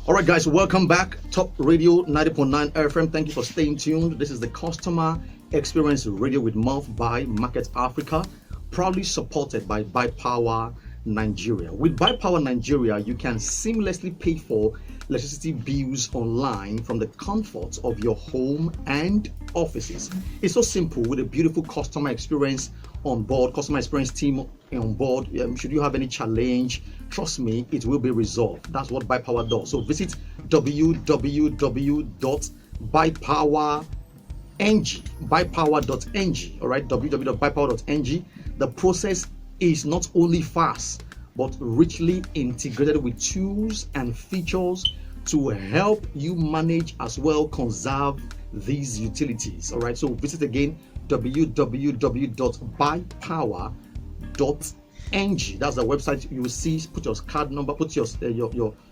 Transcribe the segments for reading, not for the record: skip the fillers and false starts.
All right, guys, welcome back. Top Radio 90.9 FM. Thank you for staying tuned. This is the Customer Experience Radio with Mouth by marketAfricka, proudly supported by Buy Power Nigeria. With Buy Power Nigeria, you can seamlessly pay for electricity bills online from the comfort of your home and offices. It's so simple with a beautiful customer experience on board, customer experience team on board. Should you have any challenge, trust me, it will be resolved. That's what Buy Power does. So visit www.buypower.ng, all right, www.buypower.ng. The process is not only fast, but richly integrated with tools and features to help you manage as well conserve these utilities. All right, so visit again www.buypower.ng. That's the website. You will see, put your card number, put your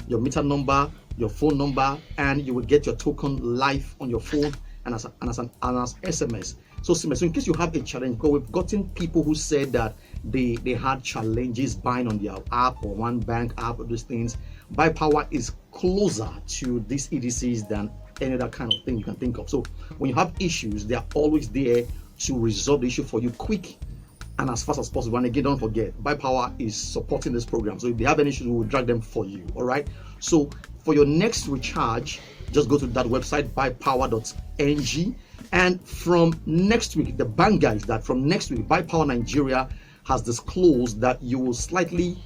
meter number, your phone number, and you will get your token live on your phone and as SMS. So in case you have a challenge, because we've gotten people who said that they had challenges buying on their app or one bank app or these things. Buy Power is closer to these EDCs than any other kind of thing you can think of. So when you have issues, they are always there to resolve the issue for you quick and as fast as possible. And again, don't forget, Buy Power is supporting this program. So if they have any issues, we will drag them for you. All right. So for your next recharge, just go to that website, buypower.ng. And from next week, the banger is that from next week, Buy Power Nigeria has disclosed that you will slightly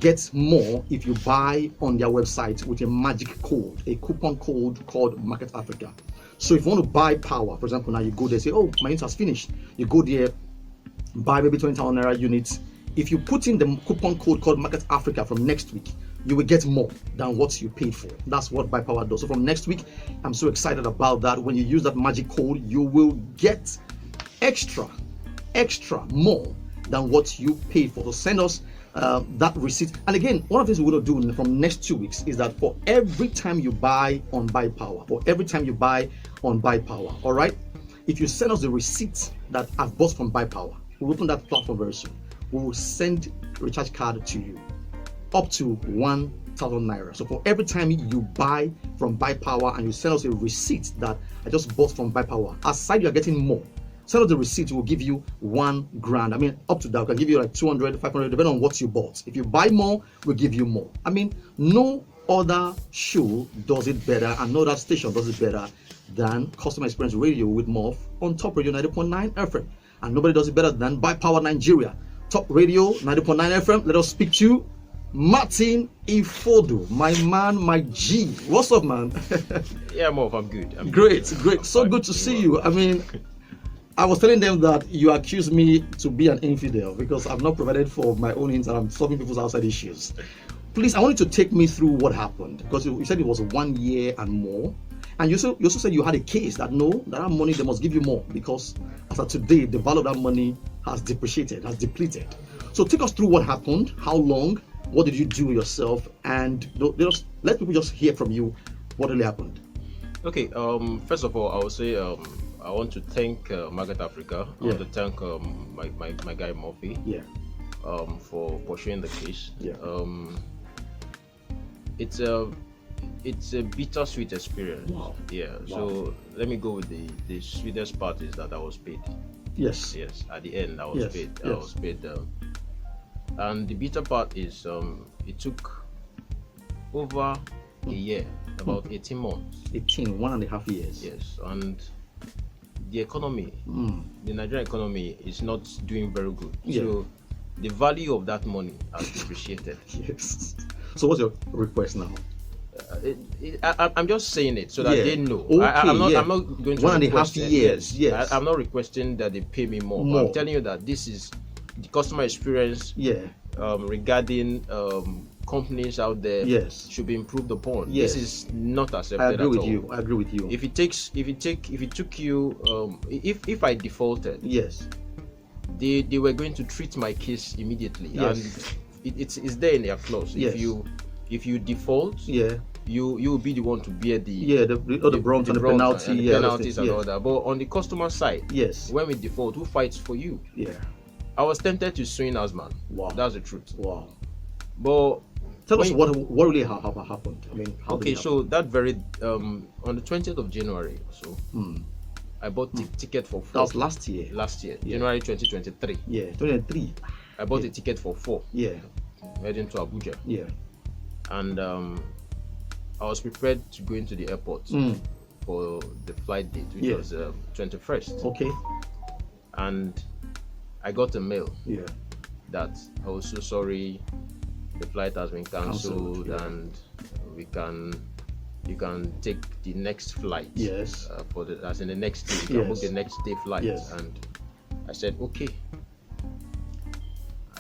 get more if you buy on their website with a magic code, a coupon code called marketAfricka. So if you want to buy power, for example, now you go there, say, oh, my unit has finished. You go there, buy maybe 20,000 naira units. If you put in the coupon code called marketAfricka from next week, you will get more than what you paid for. That's what Buy Power does. So from next week, I'm so excited about that. When you use that magic code, you will get extra more than what you paid for. So send us that receipt. And again, one of the things we're going to do from next 2 weeks is that for every time you buy on Buy Power, all right, if you send us the receipt that I've bought from Buy Power, we'll open that platform very soon. We will send a recharge card to you up to 1,000 naira. So for every time you buy from Buy Power and you send us a receipt that I just bought from Buy Power, aside you are getting more. Send us the receipt, we'll give you 1 grand. I mean, up to that, we can give you like 200, 500, depending on what you bought. If you buy more, we'll give you more. I mean, no other show does it better and no other station does it better than Customer Experience Radio with Morph on Top Radio 90.9 FM. And nobody does it better than Buy Power Nigeria. Top Radio 90.9 FM. Let us speak to Martin Ifodu, my man, my G. What's up, man? Yeah, Morph, I'm good. Great. So good to see you. I mean, I was telling them that you accused me to be an infidel because I've not provided for my own needs and I'm solving people's outside issues. Please, I want you to take me through what happened, because you said it was 1 year and more. And you also said you had a case that that money, they must give you more because as of today, the value of that money has depreciated, has depleted. So take us through what happened, how long, what did you do yourself, and let people just hear from you what really happened. Okay, first of all, I would say I want to thank marketAfricka. I want to thank my guy Murphy for pursuing the case. It's a bittersweet experience. Wow. So let me go with the sweetest part is that I was paid. Yes. At the end I was paid. I was paid. And the bitter part is it took over a year, about 18 months. 1.5 years. Yes, and the economy, the Nigerian economy is not doing very good. So the value of that money has depreciated. Yes. So what's your request now? I'm just saying it so that they know. Okay, I'm not going to 1.5 years. Yes. I'm not requesting that they pay me more. But I'm telling you that this is the customer experience. Regarding companies out there should be improved upon. This is not accepted at all. I agree with you. If it took you if I defaulted, they were going to treat my case immediately, and it's there in their clause. If you default, you will be the one to bear the brunt and the penalties and all that. But on the customer side, when we default, who fights for you? I was tempted to sue in AZMAN. Wow. That's the truth. Wow. But Tell us what really happened. I mean, how okay, so that very on the 20th of January, so I bought ticket for 4. That was last year. January 2023. Yeah, 2023. I bought a ticket for 4. Yeah, heading to Abuja. Yeah, and I was prepared to go into the airport for the flight date, which was 21st. Okay. And I got a mail. Yeah. That I was so sorry, the flight has been cancelled, and you can take the next flight. Yes. As in the next day, you can book the next day flight. Yes. And I said okay.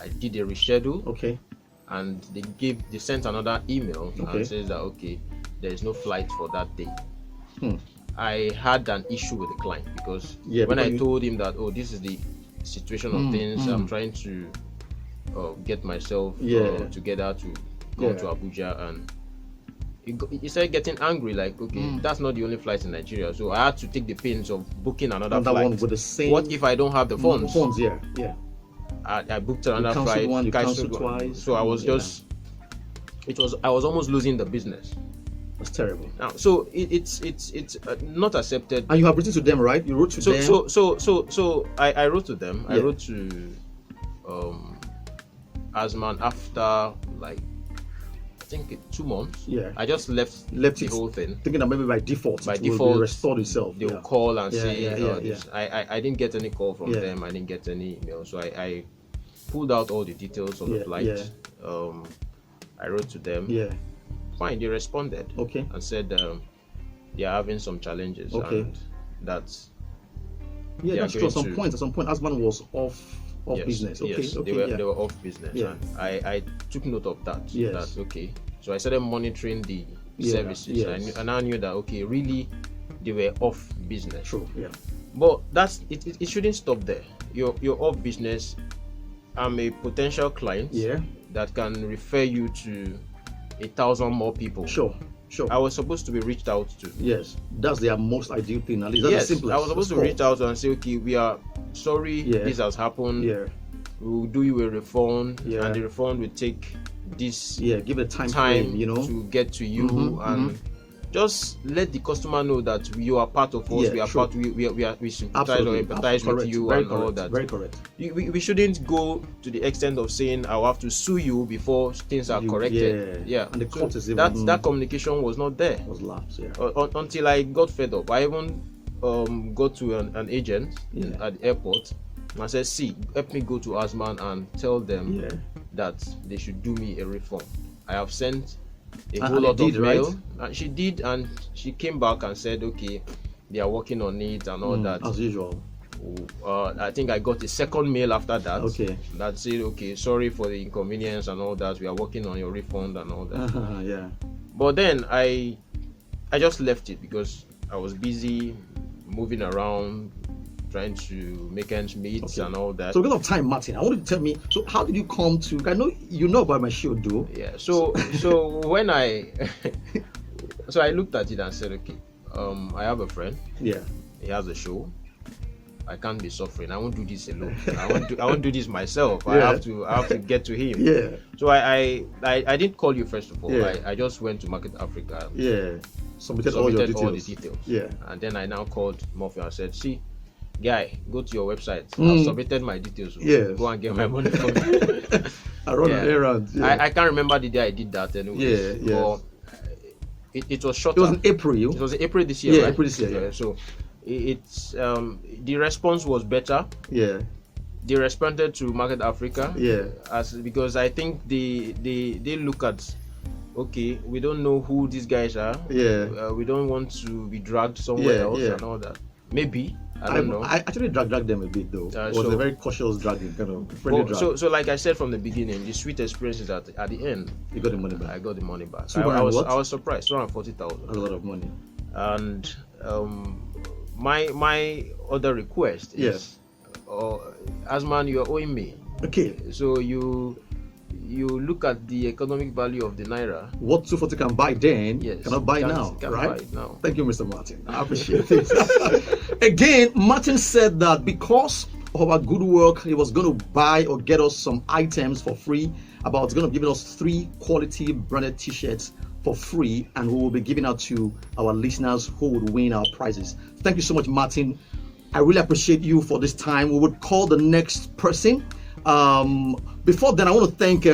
I did a reschedule. Okay. And they sent another email and says that okay, there is no flight for that day. I had an issue with the client because when I told him that this is the situation of things, I'm trying to get myself together to come to Abuja, and he started getting angry, like that's not the only flight in Nigeria, so I had to take the pains of booking another flight. One with the same. What if I don't have the funds? Yeah. I booked another flight. You canceled twice. So I was I was almost losing the business. That's terrible. Now, so it's not accepted. And you have written to them, right? You wrote to them. So I wrote to them. I wrote to AZMAN after like I think 2 months. Yeah. I just left the whole thing, thinking that maybe by default will restore itself. They'll call and say I didn't get any call from them. I didn't get any email. So I pulled out all the details of the flight. I wrote to them. Yeah. Fine, they responded. Okay. And said they are having some challenges. Okay. And that's that's true. At some point, AZMAN was off business. Okay. Yes, okay. They were off business. Yeah. And I took note of that. Yes. That's okay. So I started monitoring the services. Yes. And I knew that really they were off business. True. Yeah. But it shouldn't stop there. You're off business. I'm a potential client that can refer you to 1,000 more people. Sure. I was supposed to be reached out to. Yes, that's their most ideal thing. At least that's the simplest. I was supposed to reach out and say, okay, we are sorry this has happened. Yeah. We'll do you a refund, and the refund will take this give it time frame, to get to you, and just let the customer know that you are part of us. We are part. We sympathize or empathize with you and all that. Very correct. We shouldn't go to the extent of saying I'll have to sue you before things are corrected. Yeah. And the court is that communication was not there. Was lapsed. Yeah. Until I got fed up. I even got to an agent at the airport. I said, see, help me go to AZMAN and tell them that they should do me a refund. I have sent a whole lot of mail. Right? And she did, and she came back and said, okay, they are working on it and all that. As usual. I think I got a second mail after that. Okay. That said, okay, sorry for the inconvenience and all that. We are working on your refund and all that. Yeah. But then I just left it because I was busy moving around, trying to make ends meet and all that. So because of time, Martin, I want you to tell me, so how did you come to, I know you know about my show, though. Yeah, so when I looked at it and said, okay, I have a friend. Yeah. He has a show. I can't be suffering. I won't do this alone. I won't do this myself. I have to get to him. Yeah. So I didn't call you first of all. Yeah. I just went to marketAfricka. Yeah. Submitted all your details. All the details. Yeah. And then I now called Murphy and said, see, guy, go to your website. I've submitted my details. Yeah. Go and get my money from me. I run an errand. Yeah. I can't remember the day I did that anyway. Yeah. But it was shorter. It was in April. It was in April this year. Yeah, right? April this year. Yeah. So it's the response was better. Yeah. They responded to marketAfricka. Yeah. Because I think they look at, okay, we don't know who these guys are. Yeah. We don't want to be dragged somewhere else and all that. Maybe. I don't know. I actually dragged them a bit though. It was a very cautious dragging, kind of friendly drag. So like I said from the beginning, the sweet experience is at the end. You got the money back. I got the money back. So I was surprised. 240,000. A lot of money. And my other request is, AZMAN, you are owing me. Okay. So you look at the economic value of the naira. What 240 can buy then, cannot buy now, right? Buy it now. Thank you, Mr. Martin. I appreciate it. Again, Martin said that because of our good work, he was going to buy or get us some items for free, about going to be giving us 3 quality branded t-shirts for free, and we will be giving out to our listeners who would win our prizes. Thank you so much, Martin. I really appreciate you for this time. We would call the next person. Before then, I want to thank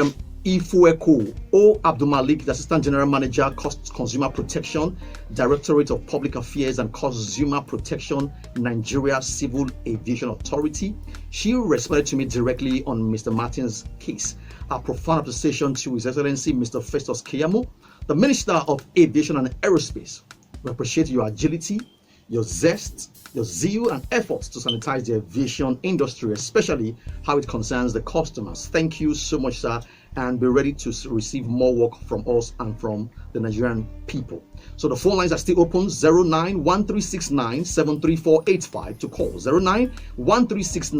Ifueko O. Abdulmalik, the Assistant General Manager, Consumer Protection, Directorate of Public Affairs and Consumer Protection, Nigeria Civil Aviation Authority. She responded to me directly on Mr. Martin's case. Our profound appreciation to His Excellency Mr. Festus Keyamo, the Minister of Aviation and Aerospace. We appreciate your agility, your zest, your zeal and efforts to sanitize the aviation industry, especially how it concerns the customers. Thank you so much, sir, and be ready to receive more work from us and from the Nigerian people. So the phone lines are still open, 091369 73485 to call, 091369